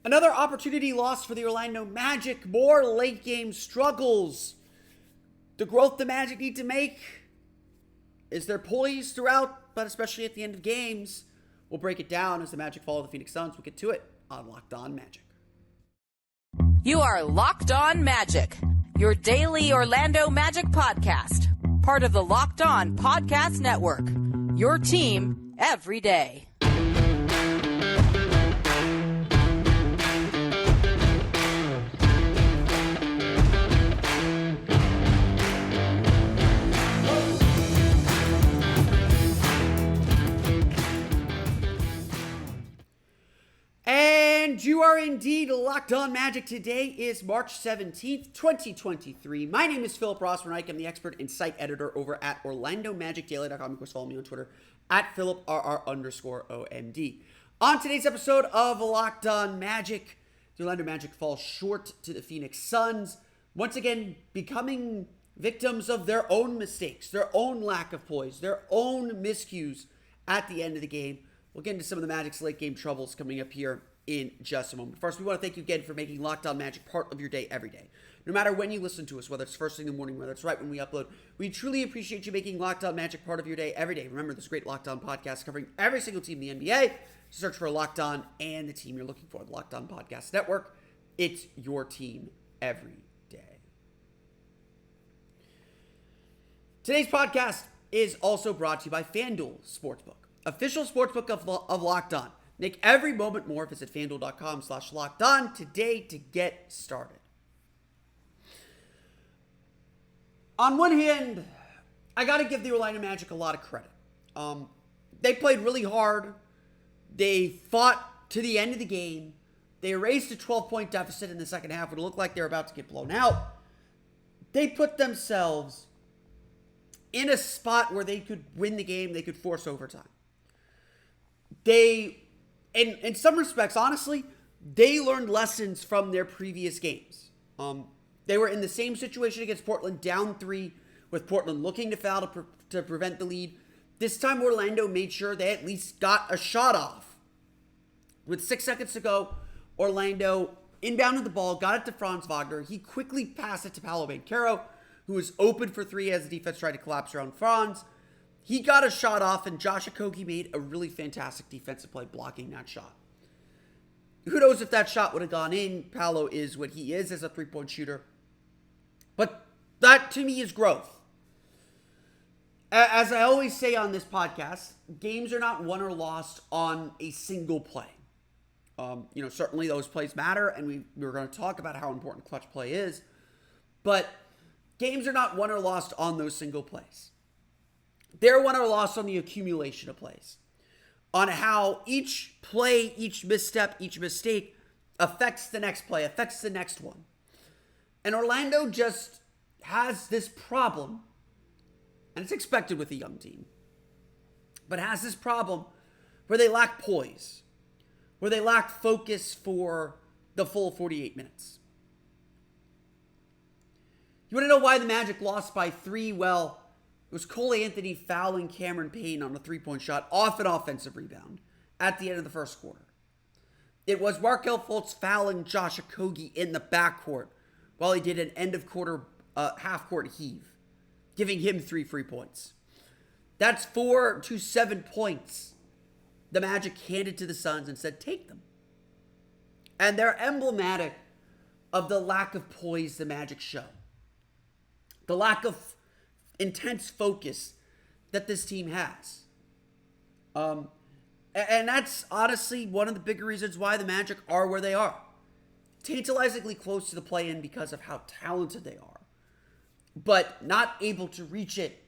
Another opportunity lost for the Orlando Magic. More late game struggles. The growth the Magic need to make is their poise throughout, but especially at the end of games. We'll break it down as the Magic follow the Phoenix Suns. We'll get to it on Locked On Magic. You are Locked On Magic, your daily Orlando Magic podcast. Part of the Locked On Podcast Network, your team every day. And you are indeed Locked On Magic. Today is March 17th, 2023. My name is Philip Rossman-Reich. I'm the expert and site editor over at OrlandoMagicDaily.com. Of course, follow me on Twitter at PhilipRR_OMD. On today's episode of Locked On Magic, the Orlando Magic fall short to the Phoenix Suns, once again becoming victims of their own mistakes, their own lack of poise, their own miscues at the end of the game. We'll get into some of the Magic's late game troubles coming up here in just a moment. First, we want to thank you again for making Locked On Magic part of your day every day. No matter when you listen to us, whether it's first thing in the morning, whether it's right when we upload, we truly appreciate you making Locked On Magic part of your day every day. Remember, this great Locked On podcast covering every single team in the NBA. Search for Locked On and the team you're looking for, the Locked On Podcast Network. It's your team every day. Today's podcast is also brought to you by FanDuel Sportsbook, official sportsbook of Locked On. Make every moment more. Visit FanDuel.com/LockedOn today to get started. On one hand, I got to give the Orlando Magic a lot of credit. They played really hard. They fought to the end of the game. They erased a 12-point deficit in the second half when it looked like they were about to get blown out. They put themselves in a spot where they could win the game. They could force overtime. They, in some respects, honestly, they learned lessons from their previous games. They were in the same situation against Portland, down 3, with Portland looking to foul to prevent the lead. This time, Orlando made sure they at least got a shot off. With 6 seconds to go, Orlando inbounded the ball, got it to Franz Wagner. He quickly passed it to Paolo Banchero, who was open for 3 as the defense tried to collapse around Franz. He got a shot off, and Josh Okogie made a really fantastic defensive play blocking that shot. Who knows if that shot would have gone in? Paolo is what he is as a three-point shooter. But that, to me, is growth. As I always say on this podcast, games are not won or lost on a single play. Certainly those plays matter, and we're going to talk about how important clutch play is. But games are not won or lost on those single plays. They're won or lost on the accumulation of plays, on how each play, each misstep, each mistake affects the next play, affects the next one. And Orlando just has this problem, and it's expected with a young team, but has this problem where they lack poise, where they lack focus for the full 48 minutes. You want to know why the Magic lost by 3? Well, it was Cole Anthony fouling Cameron Payne on a three-point shot off an offensive rebound at the end of the first quarter. It was Markelle Fultz fouling Josh Okogie in the backcourt while he did an end-of-quarter half-court heave, giving him 3 free points. That's 4 to 7 points the Magic handed to the Suns and said, take them. And they're emblematic of the lack of poise the Magic show. The lack of intense focus that this team has. And that's honestly one of the bigger reasons why the Magic are where they are. Tantalizingly close to the play-in because of how talented they are, but not able to reach it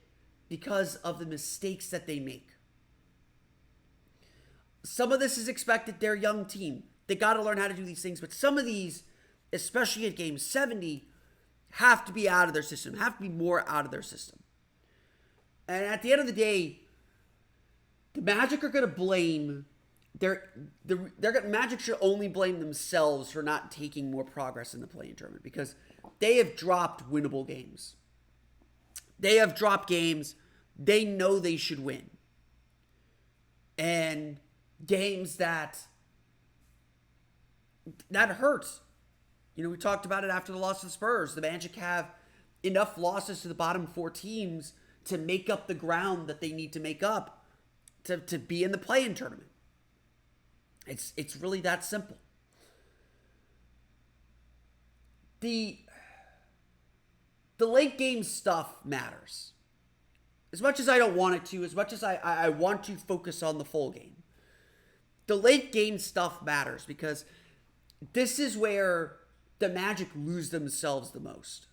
because of the mistakes that they make. Some of this is expected. They're a young team. They got to learn how to do these things, but some of these, especially at game 70, have to be out of their system, have to be more out of their system. And at the end of the day, the Magic are going to blame Magic should only blame themselves for not taking more progress in the play-in tournament because they have dropped winnable games. They have dropped games they know they should win. And games that that hurts. We talked about it after the loss to the Spurs. The Magic have enough losses to the bottom 4 teams to make up the ground that they need to make up to be in the play-in tournament. It's really that simple. The late game stuff matters. As much as I don't want it to, as much as I want to focus on the full game. The late game stuff matters because this is where the Magic lose themselves the most.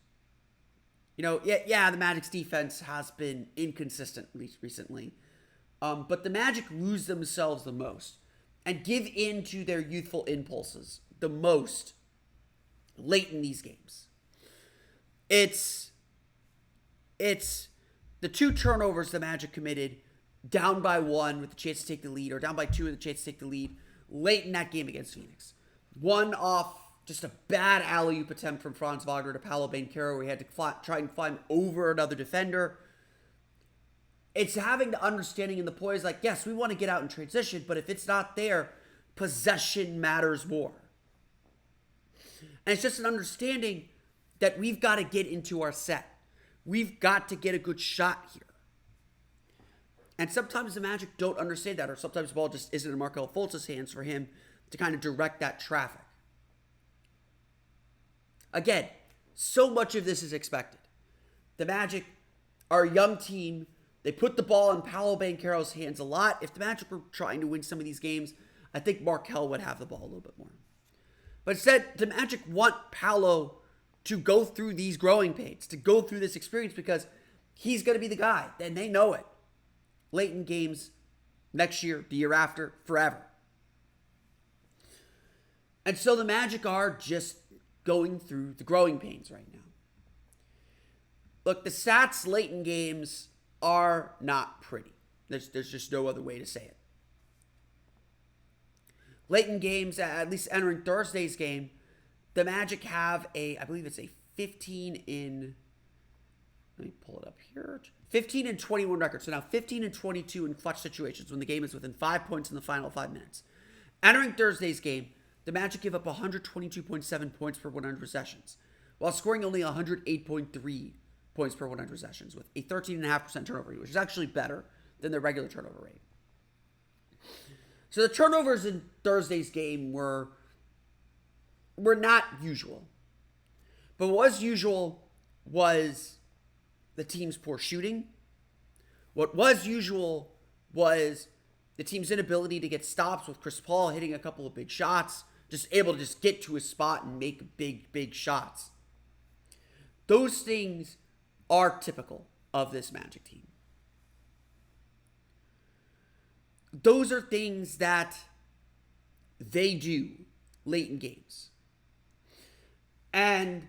The Magic's defense has been inconsistent recently. But the Magic lose themselves the most and give in to their youthful impulses the most late in these games. It's the 2 turnovers the Magic committed down by 1 with the chance to take the lead, or down by 2 with the chance to take the lead late in that game against Phoenix. One off just a bad alley-oop attempt from Franz Wagner to Paolo Banchero, where he had to try and climb over another defender. It's having the understanding in the poise, like, yes, we want to get out in transition, but if it's not there, possession matters more. And it's just an understanding that we've got to get into our set. We've got to get a good shot here. And sometimes the Magic don't understand that, or sometimes the ball just isn't in Markelle Fultz's hands for him to kind of direct that traffic. Again, so much of this is expected. The Magic are a young team. They put the ball in Paolo Banchero's hands a lot. If the Magic were trying to win some of these games, I think Markelle would have the ball a little bit more. But instead, the Magic want Paolo to go through these growing pains, to go through this experience, because he's going to be the guy, and they know it. Late in games, next year, the year after, forever. And so the Magic are just going through the growing pains right now. Look, the stats late in games are not pretty. There's just no other way to say it. Late in games, at least entering Thursday's game, the Magic have I believe it's a 15 in, let me pull it up here, 15 and 21 record. So now 15 and 22 in clutch situations when the game is within 5 points in the final 5 minutes. Entering Thursday's game, the Magic give up 122.7 points per 100 possessions, while scoring only 108.3 points per 100 possessions with a 13.5% turnover rate, which is actually better than their regular turnover rate. So the turnovers in Thursday's game were not usual. But what was usual was the team's poor shooting. What was usual was the team's inability to get stops, with Chris Paul hitting a couple of big shots, just able to just get to his spot and make big shots. Those things are typical of this Magic team. Those are things that they do late in games. And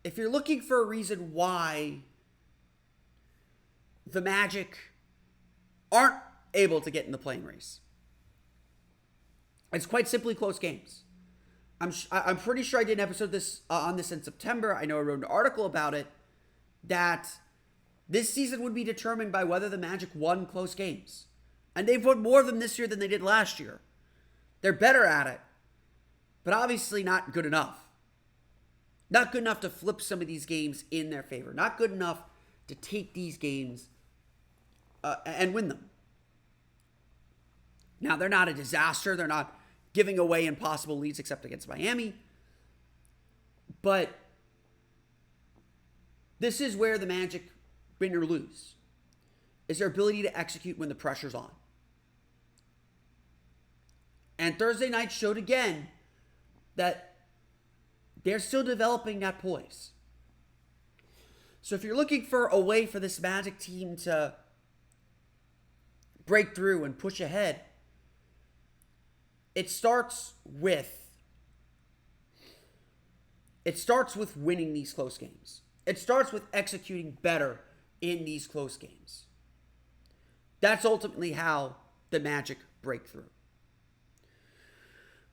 if you're looking for a reason why the Magic aren't able to get in the play-in race, it's quite simply close games. I'm pretty sure I did an episode on this in September. I know I wrote an article about it, that this season would be determined by whether the Magic won close games. And they've won more of them this year than they did last year. They're better at it, but obviously not good enough. Not good enough to flip some of these games in their favor. Not good enough to take these games and win them. Now, they're not a disaster. They're not giving away impossible leads except against Miami. But this is where the Magic win or lose, is their ability to execute when the pressure's on. And Thursday night showed again that they're still developing that poise. So if you're looking for a way for this Magic team to break through and push ahead, it starts with winning these close games. It starts with executing better in these close games. That's ultimately how the Magic break through.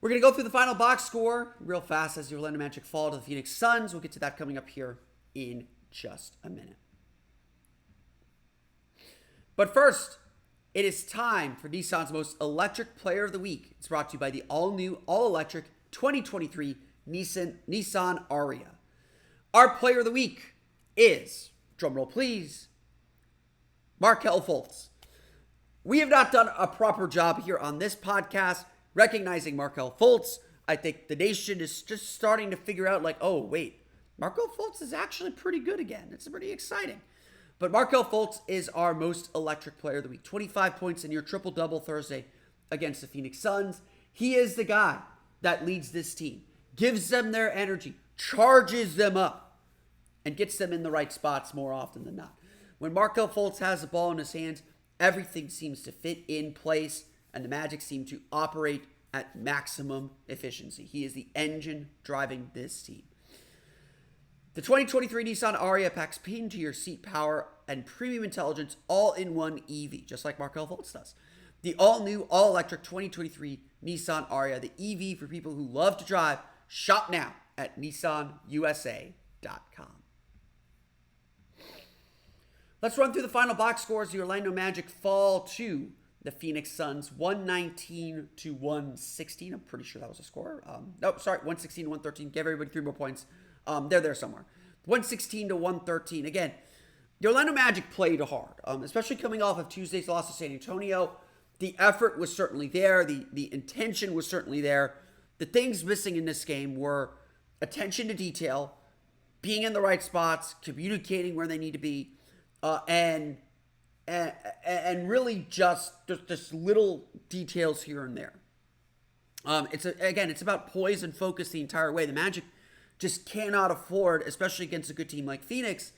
We're going to go through the final box score real fast as the Orlando Magic fall to the Phoenix Suns. We'll get to that coming up here in just a minute. But first, It is time for Nissan's most electric player of the week. It's brought to you by the all-new, all-electric 2023 Nissan Aria. Our player of the week is, drumroll please, Markelle Fultz. We have not done a proper job here on this podcast recognizing Markelle Fultz. I think the nation is just starting to figure out like, oh, wait, Markelle Fultz is actually pretty good again. It's pretty exciting. But Markelle Fultz is our most electric player of the week. 25 points in your triple-double Thursday against the Phoenix Suns. He is the guy that leads this team, gives them their energy, charges them up, and gets them in the right spots more often than not. When Markelle Fultz has the ball in his hands, everything seems to fit in place, and the Magic seem to operate at maximum efficiency. He is the engine driving this team. The 2023 Nissan Aria packs pain to your seat power and premium intelligence all in one EV, just like Markelle Fultz does. The all-new, all-electric 2023 Nissan Aria, the EV for people who love to drive. Shop now at nissanusa.com. Let's run through the final box scores. The Orlando Magic fall to the Phoenix Suns 119-116. I'm pretty sure that was a score. 116-113. Give everybody 3 more points. They're there somewhere. 116-113. Again, the Orlando Magic played hard, especially coming off of Tuesday's loss to San Antonio. The effort was certainly there. The intention was certainly there. The things missing in this game were attention to detail, being in the right spots, communicating where they need to be, and really just little details here and there. It's about poise and focus the entire way. The Magic just cannot afford, especially against a good team like Phoenix,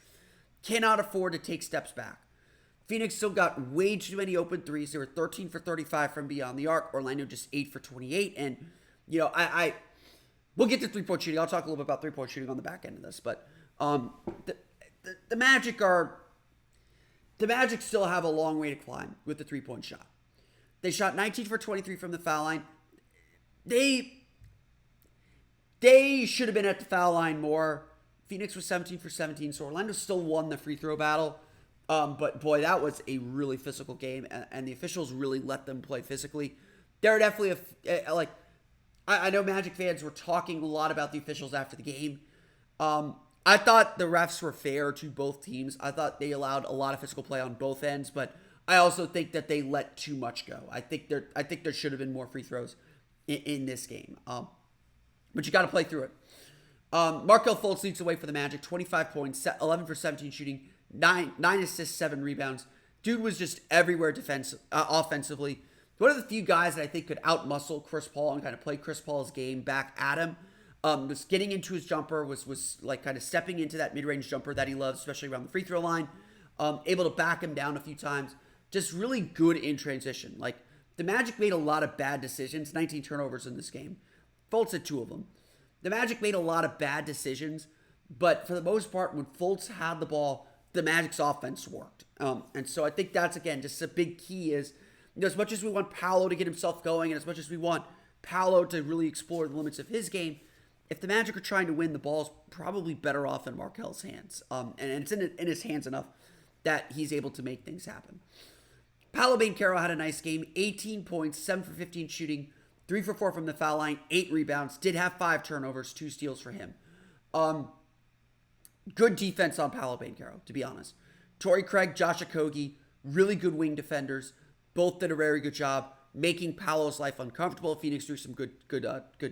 cannot afford to take steps back. Phoenix still got way too many open threes. They were 13 for 35 from beyond the arc. Orlando just 8 for 28. And, we'll get to three-point shooting. I'll talk a little bit about three-point shooting on the back end of this. But the Magic still have a long way to climb with the three-point shot. They shot 19 for 23 from the foul line. They should have been at the foul line more. Phoenix was 17 for 17, so Orlando still won the free throw battle. But boy, that was a really physical game, and the officials really let them play physically. They're definitely I know Magic fans were talking a lot about the officials after the game. I thought the refs were fair to both teams. I thought they allowed a lot of physical play on both ends, but I also think that they let too much go. I think there should have been more free throws in this game. But you got to play through it. Markelle Fultz leads the way for the Magic. 25 points, 11 for 17 shooting, 9 assists, 7 rebounds. Dude was just everywhere offensively. One of the few guys that I think could outmuscle Chris Paul and kind of play Chris Paul's game back at him. Was getting into his jumper, was like kind of stepping into that mid-range jumper that he loves, especially around the free throw line. Able to back him down a few times. Just really good in transition. Like, the Magic made a lot of bad decisions. 19 turnovers in this game. Fultz had 2 of them. The Magic made a lot of bad decisions, but for the most part, when Fultz had the ball, the Magic's offense worked. And so I think that's, again, just a big key is, as much as we want Paolo to get himself going, and as much as we want Paolo to really explore the limits of his game, if the Magic are trying to win, the ball's probably better off in Markelle's hands. And it's in his hands enough that he's able to make things happen. Paolo Banchero had a nice game. 18 points, 7 for 15 shooting, 3 for 4 from the foul line, 8 rebounds. Did have 5 turnovers, 2 steals for him. Good defense on Paolo Banchero, to be honest. Torrey Craig, Josh Okogie, really good wing defenders. Both did a very good job making Paolo's life uncomfortable. Phoenix threw some good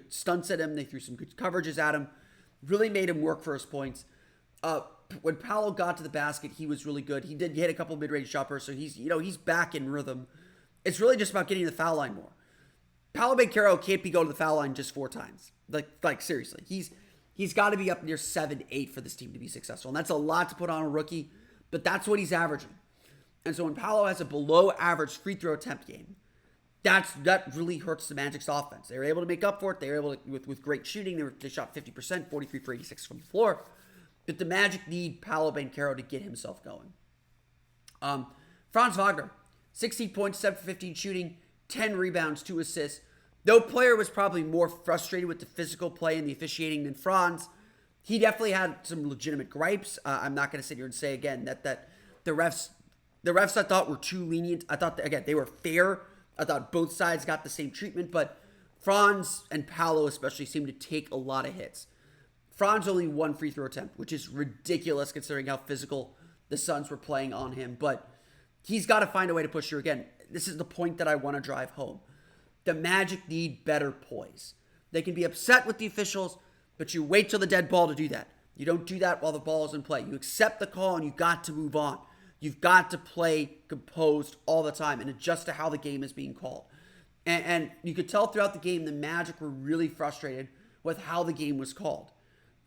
stunts at him. They threw some good coverages at him. Really made him work for his points. When Paolo got to the basket, he was really good. He hit a couple mid-range jumpers, so he's back in rhythm. It's really just about getting to the foul line more. Paolo Banchero can't be going to the foul line just 4 times. Like seriously, he's got to be up near 7, 8 for this team to be successful, and that's a lot to put on a rookie. But that's what he's averaging. And so when Paolo has a below-average free throw attempt game, that really hurts the Magic's offense. They were able to make up for it. They were able to, with great shooting, they shot 50%, 43 for 86 from the floor. But the Magic need Paolo Banchero to get himself going. Franz Wagner, 16 points, 7 for 15 shooting, 10 rebounds, 2 assists. No player was probably more frustrated with the physical play and the officiating than Franz. He definitely had some legitimate gripes. I'm not going to sit here and say again that the refs The refs I thought were too lenient. I thought, again, they were fair. I thought both sides got the same treatment, but Franz and Paolo especially seemed to take a lot of hits. Franz only one free throw attempt, which is ridiculous considering how physical the Suns were playing on him, but he's got to find a way to push through. Again, this is the point that I want to drive home. The Magic need better poise. They can be upset with the officials, but you wait till the dead ball to do that. You don't do that while the ball is in play. You accept the call and you got to move on. You've got to play composed all the time and adjust to how the game is being called. And you could tell throughout the game the Magic were really frustrated with how the game was called.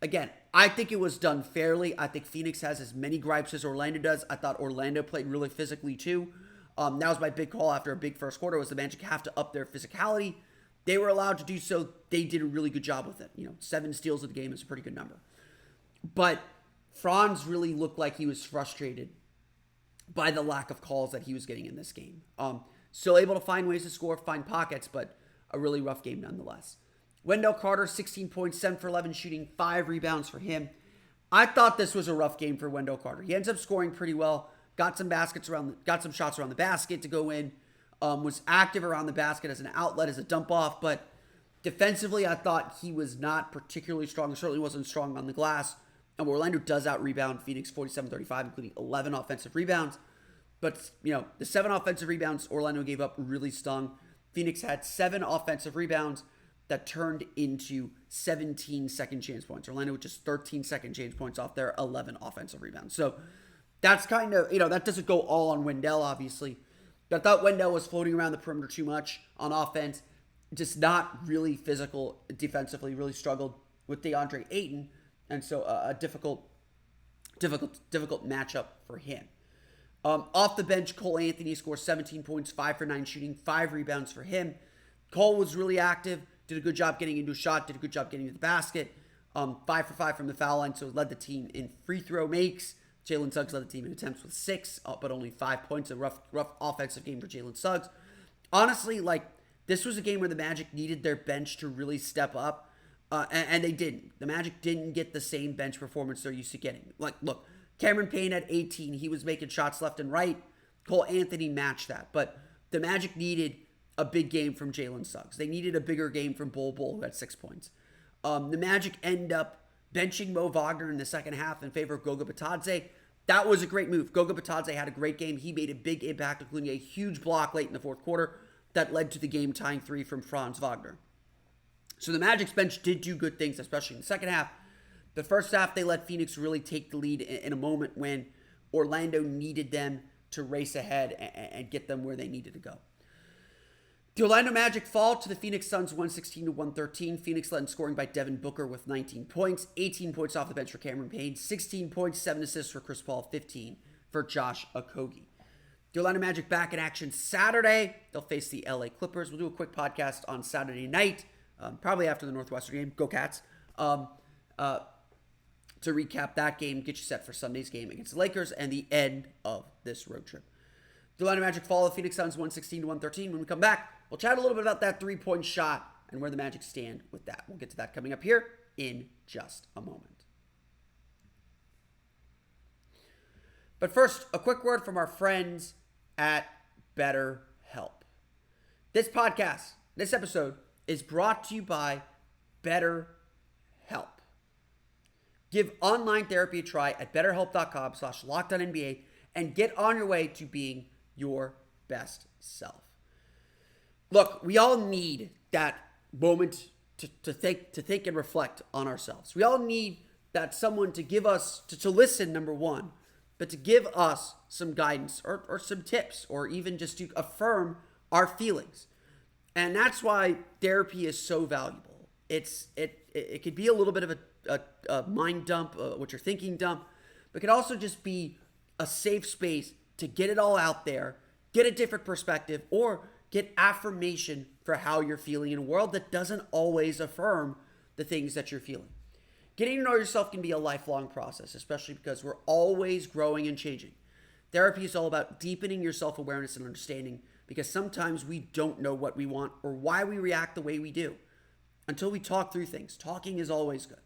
Again, I think it was done fairly. I think Phoenix has as many gripes as Orlando does. I thought Orlando played really physically too. That was my big call after a big first quarter, was the Magic have to up their physicality. They were allowed to do so. They did a really good job with it. 7 steals of the game is a pretty good number. But Franz really looked like he was frustrated by the lack of calls that he was getting in this game. Still able to find ways to score, find pockets, but a really rough game nonetheless. Wendell Carter, 16 points, 7 for 11 shooting, 5 rebounds for him. I thought this was a rough game for Wendell Carter. He ends up scoring pretty well, got some shots around the basket to go in, was active around the basket as an outlet, as a dump off, but defensively I thought he was not particularly strong. Certainly wasn't strong on the glass. And Orlando does out-rebound Phoenix 47-35, including 11 offensive rebounds. But, the 7 offensive rebounds Orlando gave up really stung. Phoenix had 7 offensive rebounds that turned into 17 second chance points. Orlando with just 13 second chance points off their 11 offensive rebounds. So that's kind of, that doesn't go all on Wendell, obviously. But I thought Wendell was floating around the perimeter too much on offense. Just not really physical defensively, really struggled with DeAndre Ayton. And so a difficult matchup for him. Off the bench, Cole Anthony scores 17 points, 5 for 9 shooting, 5 rebounds for him. Cole was really active, did a good job getting into a shot, did a good job getting to the basket. 5 for 5 from the foul line, so led the team in free throw makes. Jalen Suggs led the team in attempts with 6, but only 5 points. A rough offensive game for Jalen Suggs. Honestly, this was a game where the Magic needed their bench to really step up. And they didn't. The Magic didn't get the same bench performance they're used to getting. Look, Cameron Payne at 18. He was making shots left and right. Cole Anthony matched that. But the Magic needed a big game from Jalen Suggs. They needed a bigger game from Bol Bol, who had 6 points. The Magic end up benching Mo Wagner in the second half in favor of Goga Bitadze. That was a great move. Goga Bitadze had a great game. He made a big impact, including a huge block late in the fourth quarter that led to the game-tying 3 from Franz Wagner. So the Magic's bench did do good things, especially in the second half. The first half, they let Phoenix really take the lead in a moment when Orlando needed them to race ahead and get them where they needed to go. The Orlando Magic fall to the Phoenix Suns 116-113. Phoenix led in scoring by Devin Booker with 19 points, 18 points off the bench for Cameron Payne, 16 points, 7 assists for Chris Paul, 15 for Josh Okogie. The Orlando Magic back in action Saturday. They'll face the LA Clippers. We'll do a quick podcast on Saturday night. Probably after the Northwestern game. Go Cats. To recap that game, get you set for Sunday's game against the Lakers and the end of this road trip. The Orlando Magic fall the Phoenix Suns 116-113. When we come back, we'll chat a little bit about that 3-point shot and where the Magic stand with that. We'll get to that coming up here in just a moment. But first, a quick word from our friends at BetterHelp. This episode, is brought to you by BetterHelp. Give online therapy a try at betterhelp.com/LockedOnNBA and get on your way to being your best self. Look, we all need that moment to think and reflect on ourselves. We all need that someone to give us, to listen, number one, but to give us some guidance or some tips or even just to affirm our feelings. And that's why therapy is so valuable. It could be a little bit of a mind dump, what you're thinking dump, but it could also just be a safe space to get it all out there, get a different perspective, or get affirmation for how you're feeling in a world that doesn't always affirm the things that you're feeling. Getting to know yourself can be a lifelong process, especially because we're always growing and changing. Therapy is all about deepening your self-awareness and understanding, because sometimes we don't know what we want or why we react the way we do. Until we talk through things, talking is always good.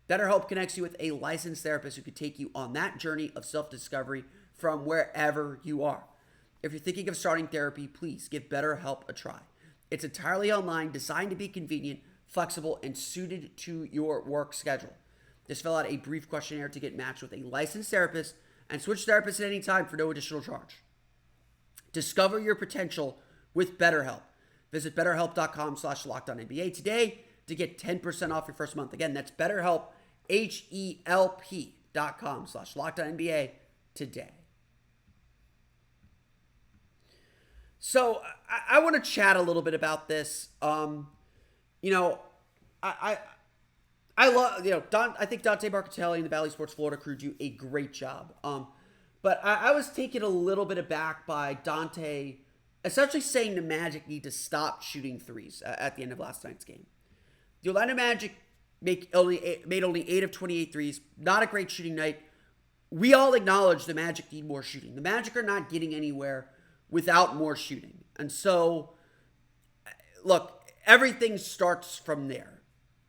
BetterHelp connects you with a licensed therapist who could take you on that journey of self-discovery from wherever you are. If you're thinking of starting therapy, please give BetterHelp a try. It's entirely online, designed to be convenient, flexible, and suited to your work schedule. Just fill out a brief questionnaire to get matched with a licensed therapist and switch therapists at any time for no additional charge. Discover your potential with BetterHelp. Visit BetterHelp.com/LockedOnNBA today to get 10% off your first month. Again, that's BetterHelp, HELP.com/LockedOnNBA today. So I want to chat a little bit about this. I love, I think Dante Marcatelli and the Valley Sports Florida crew do a great job. But I was taken a little bit aback by Dante essentially saying the Magic need to stop shooting threes at the end of last night's game. The Orlando Magic made only 8 of 28 threes. Not a great shooting night. We all acknowledge the Magic need more shooting. The Magic are not getting anywhere without more shooting. And so, look, everything starts from there.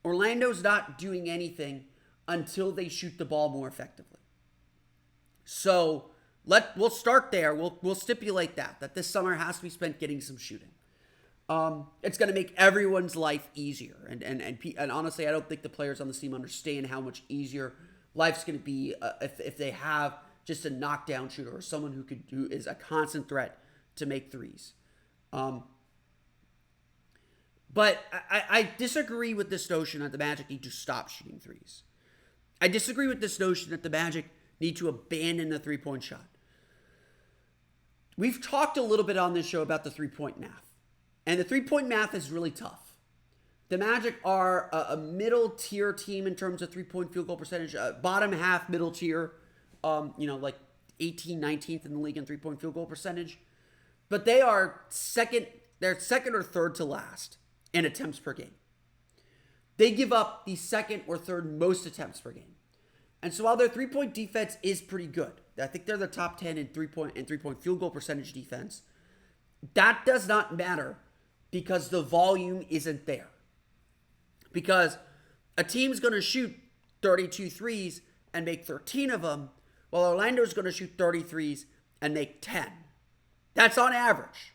Orlando's not doing anything until they shoot the ball more effectively. So we'll start there. We'll stipulate that this summer has to be spent getting some shooting. It's going to make everyone's life easier. And honestly, I don't think the players on the team understand how much easier life's going to be if they have just a knockdown shooter or someone who is a constant threat to make threes. But I disagree with this notion that the Magic need to stop shooting threes. I disagree with this notion that the Magic need to abandon the three-point shot. We've talked a little bit on this show about the three-point math. And the three-point math is really tough. The Magic are a middle-tier team in terms of three-point field goal percentage. Bottom half, middle tier. Like 18th, 19th in the league in three-point field goal percentage. But they are second or third to last in attempts per game. They give up the second or third most attempts per game. And so while their three-point defense is pretty good, I think they're the top 10 in three-point field goal percentage defense, that does not matter because the volume isn't there. Because a team's going to shoot 32 threes and make 13 of them, while Orlando's going to shoot 30 threes and make 10. That's on average.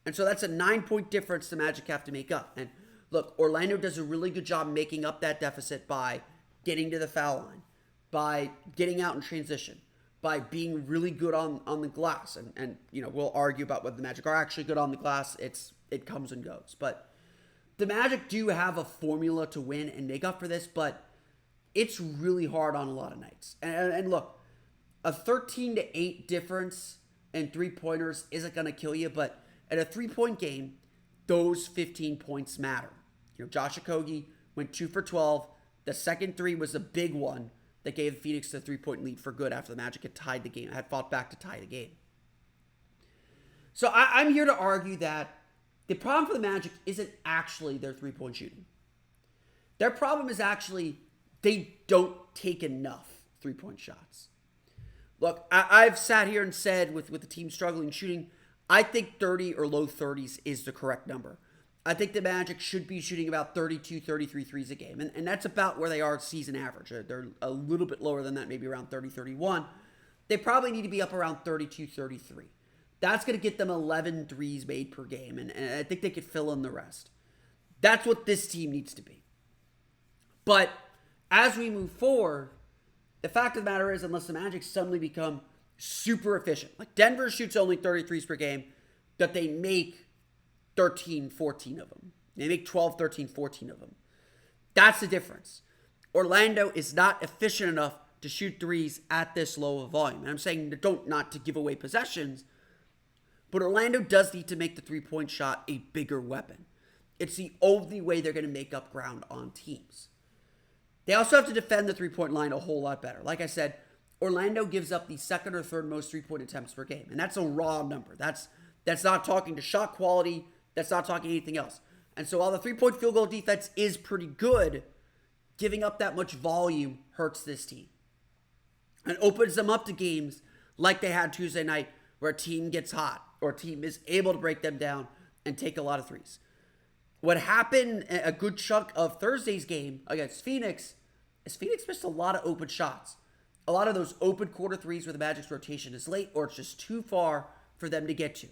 And so that's a 9-point difference the Magic have to make up. And look, Orlando does a really good job making up that deficit by getting to the foul line, by getting out in transition, by being really good on the glass. And we'll argue about whether the Magic are actually good on the glass. It comes and goes. But the Magic do have a formula to win and make up for this, but it's really hard on a lot of nights. And look, a 13-8 difference in three-pointers isn't going to kill you, but at a three-point game, those 15 points matter. Josh Okogie went 2 for 12. The second three was a big one that gave Phoenix the three-point lead for good after the Magic had fought back to tie the game. So I'm here to argue that the problem for the Magic isn't actually their three-point shooting. Their problem is actually they don't take enough three-point shots. Look, I've sat here and said with the team struggling shooting, I think 30 or low 30s is the correct number. I think the Magic should be shooting about 32, 33 threes a game. And that's about where they are season average. They're a little bit lower than that, maybe around 30, 31. They probably need to be up around 32, 33. That's going to get them 11 threes made per game. And I think they could fill in the rest. That's what this team needs to be. But as we move forward, the fact of the matter is, unless the Magic suddenly become super efficient, like Denver shoots only 33s per game, that they make 13, 14 of them. They make 12, 13, 14 of them. That's the difference. Orlando is not efficient enough to shoot threes at this low of volume. And I'm saying not to give away possessions, but Orlando does need to make the three-point shot a bigger weapon. It's the only way they're going to make up ground on teams. They also have to defend the three-point line a whole lot better. Like I said, Orlando gives up the second or third most three-point attempts per game. And that's a raw number. That's not talking to shot quality. That's not talking anything else. And so while the three-point field goal defense is pretty good, giving up that much volume hurts this team. And opens them up to games like they had Tuesday night where a team gets hot or a team is able to break them down and take a lot of threes. What happened a good chunk of Thursday's game against Phoenix is Phoenix missed a lot of open shots. a lot of those open quarter threes where the Magic's rotation is late or it's just too far for them to get to.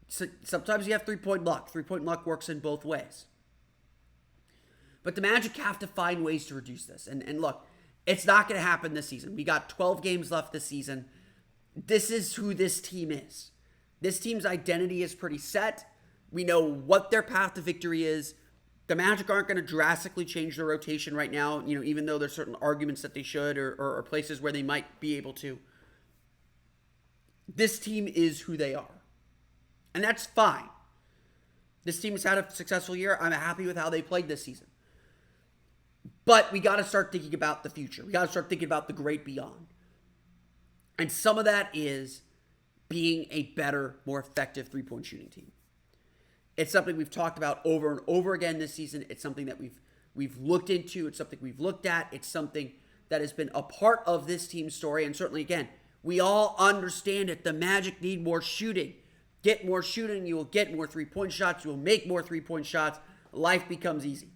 So sometimes you have three-point luck. Three-point luck works in both ways. But the Magic have to find ways to reduce this. And look, it's not going to happen this season. We got 12 games left this season. This is who this team is. This team's identity is pretty set. We know what their path to victory is. The Magic aren't going to drastically change their rotation right now, even though there's certain arguments that they should or places where they might be able to. This team is who they are. And that's fine. This team has had a successful year. I'm happy with how they played this season. But we got to start thinking about the future. We got to start thinking about the great beyond. And some of that is being a better, more effective three-point shooting team. It's something we've talked about over and over again this season. It's something that we've looked into. It's something we've looked at. It's something that has been a part of this team's story. And certainly, again, we all understand it. The Magic need more shooting. Get more shooting. You will get more three-point shots. You will make more three-point shots. Life becomes easy.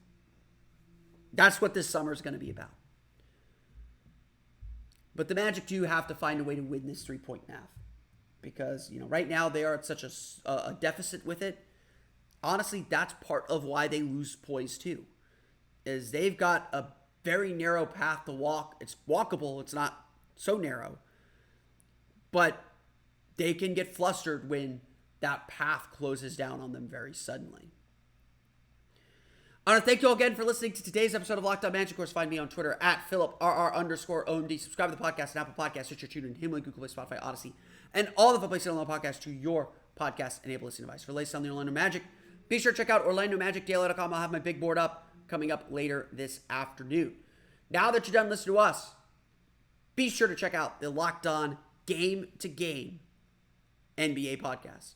That's what this summer is going to be about. But the Magic do have to find a way to win this three-point math. Because, right now they are at such a deficit with it. Honestly, that's part of why they lose poise too. Is they've got a very narrow path to walk. It's walkable. It's not so narrow. But they can get flustered when that path closes down on them very suddenly. I want to thank you all again for listening to today's episode of Locked On Magic. Of course, find me on Twitter at @PhilipRR_OMD. Subscribe to the podcast on Apple Podcasts, Stitcher, TuneIn, Himalaya, Google Play, Spotify, Odyssey, and all the fun places on the podcast to your podcast-enabled listening device. For the latest on the Orlando Magic, be sure to check out OrlandoMagicDaily.com. I'll have my big board up coming up later this afternoon. Now that you're done listening to us, be sure to check out the Locked On Game to Game NBA podcast.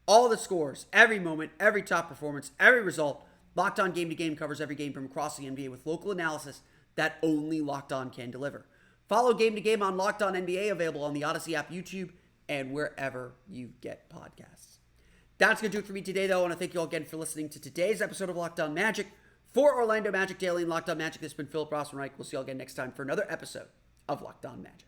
All the scores, every moment, every top performance, every result. Locked On Game to Game covers every game from across the NBA with local analysis that only Locked On can deliver. Follow Game to Game on Locked On NBA, available on the Odyssey app, YouTube, and wherever you get podcasts. That's going to do it for me today, though. I want to thank you all again for listening to today's episode of Locked On Magic. For Orlando Magic Daily and Locked On Magic, this has been Philip Rossman-Reich. We'll see you all again next time for another episode of Locked On Magic.